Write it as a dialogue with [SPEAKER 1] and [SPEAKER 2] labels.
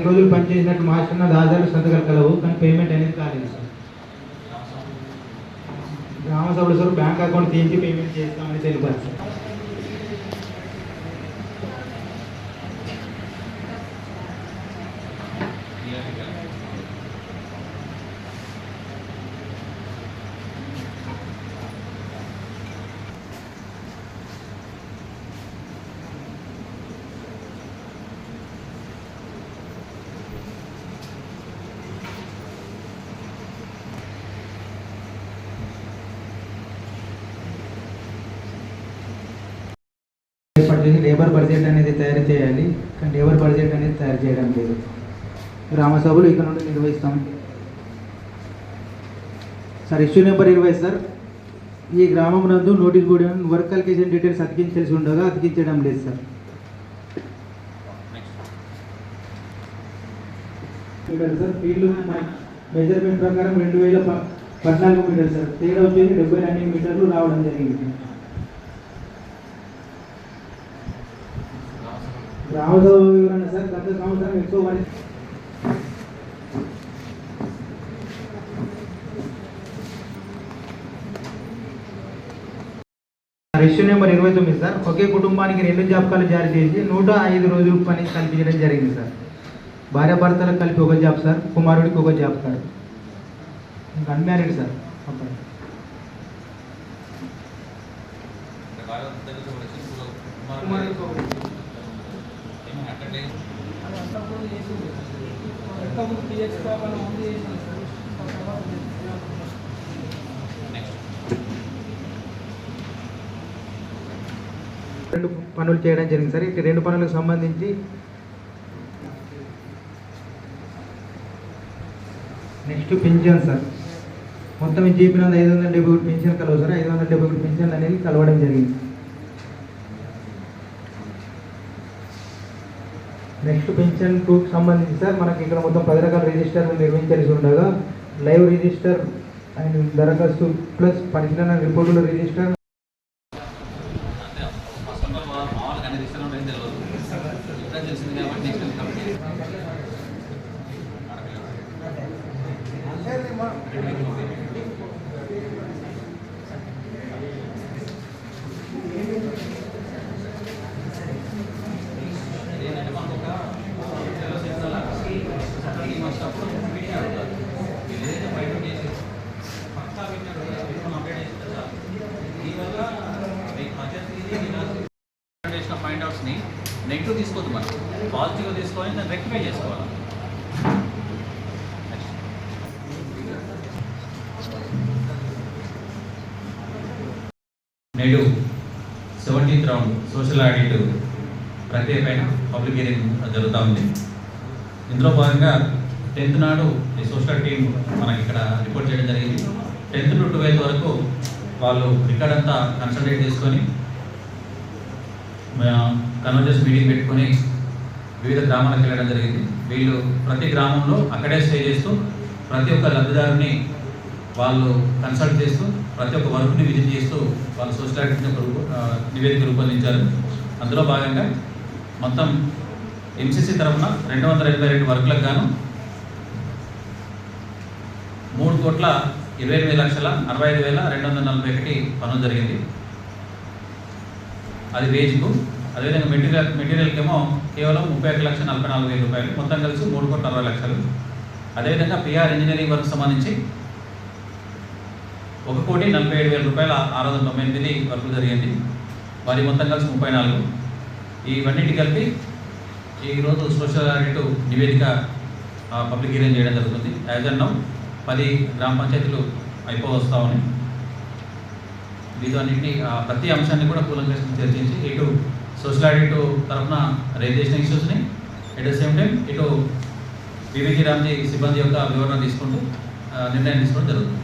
[SPEAKER 1] రోజులు పనిచేసినట్టు మాస్టర్ నా ఆధారాలు సంతకాలు కలవు, కానీ పేమెంట్ అనేది కాలేదు సార్. గ్రామ సభలో సార్ బ్యాంక్ అకౌంట్ తీసి పేమెంట్ చేస్తామని తెలిపారు సార్. లేబర్ బడ్జెట్ అనేది తయారు చేయాలి, కానీ లేబర్ బడ్జెట్ అనేది తయారు చేయడం లేదు. గ్రామ సభలు ఇక్కడ నుండి నిర్వహిస్తాం సార్. Issue number 20 sir. ఈ గ్రామం నందు notice board work allocation details అతికించాల్సి ఉండగా అతికించడం లేదు సార్. సార్ ఫీల్డ్ మెజర్మెంట్ ప్రకారం 2014 మీటర్లు సార్, తేడా వచ్చేసి 72 మీటర్లు రావడం జరిగింది. గ్రామసభ వివరణ సార్. గత సంవత్సరం ఎక్కువ ఇష్యూ నెంబర్ 29 సార్. ఒకే కుటుంబానికి 2 జాబకాలు జారీ చేసి 105 రోజులు పని కల్పించడం జరిగింది సార్. భార్యాభర్తలకు కలిపి 1 జాబ్ సార్, కుమారుడికి 1 జాబ్ కార్డు. ఇంకా అన్మ్యారీడ్ సార్. రెండు పనులు చేయడం జరిగింది సార్. ఇక 2 పనులకు సంబంధించి నెక్స్ట్ పింఛన్ సార్. మొత్తం జీపీ 571 పింఛన్ కలవు సార్. 571 పింఛన్ అనేది కలవడం జరిగింది. నెక్స్ట్ పెన్షన్ 2కి సంబంధించి సార్ మనకి ఇక్కడ మొత్తం 10 రకాల రిజిస్టర్లు నిర్వహించాల్సి ఉండగా లైవ్ రిజిస్టర్ అండ్ దరఖాస్తు ప్లస్ పరిశీలన రిపోర్టుల రిజిస్టర్
[SPEAKER 2] పాయింట్ అవుట్స్ని నెగిటివ్ తీసుకోవద్దు, మనం పాజిటివ్గా తీసుకోవాలి, దాన్ని రెక్టిఫై చేసుకోవాలి. నేడు 17th రౌండ్ సోషల్ ఆడిట్ ప్రక్రియ పైన పబ్లిక్ హియరింగ్ జరుగుతూ ఉంది. ఇందులో భాగంగా 10th నాడు ఈ సోషల్ టీం మనకి ఇక్కడ రిపోర్ట్ చేయడం జరిగింది. 10th to 12th వరకు వాళ్ళు రికార్డ్ అంతా కన్సల్టేట్ చేసుకొని కన్వర్జెన్స్ మీటింగ్ పెట్టుకొని వివిధ గ్రామాలకు వెళ్ళడం జరిగింది. వీళ్ళు ప్రతి గ్రామంలో అక్కడే స్టే చేస్తూ ప్రతి ఒక్క లబ్ధిదారుని వాళ్ళు కన్సల్ట్ చేస్తూ ప్రతి ఒక్క వర్క్ని విజిట్ చేస్తూ వాళ్ళు సోషల్ ఆడిట్ నివేదిక రూపొందించారు. అందులో భాగంగా మొత్తం ఎంసీసీ తరఫున 282 వర్కులకు గాను 3,28,65,241 పనులు జరిగింది. అది వేజ్కు. అదేవిధంగా మెటీరియల్కేమో కేవలం 31,44,000 రూపాయలు, మొత్తం కలిసి 3,60,00,000. అదేవిధంగా పిఆర్ ఇంజనీరింగ్ వర్క్ సంబంధించి 1,47,000 రూపాయల 698 వర్కులు జరిగింది. వారి మొత్తం కలిసి 34. ఇవన్నిటి కలిపి ఈరోజు సోషల్ ఆడిట్ నివేదిక పబ్లిక్ హియరింగ్ చేయడం జరుగుతుంది. యాజ్ అండ్ నౌ 10 గ్రామ పంచాయతీలు అయిపోవస్తా ఉన్నాయి. వీటన్నింటినీ ప్రతి అంశాన్ని కూడా కూలంకషంగా చర్చించి ఇటు సోషల్ ఆడిట్ తరఫున రైజ్ చేసిన ఇష్యూస్ని ఎట్ ద సేమ్ టైం ఇటు బీవీజీ రామ్జీ సిబ్బంది యొక్క వివరణ తీసుకుంటూ నిర్ణయం తీసుకోవడం జరుగుతుంది.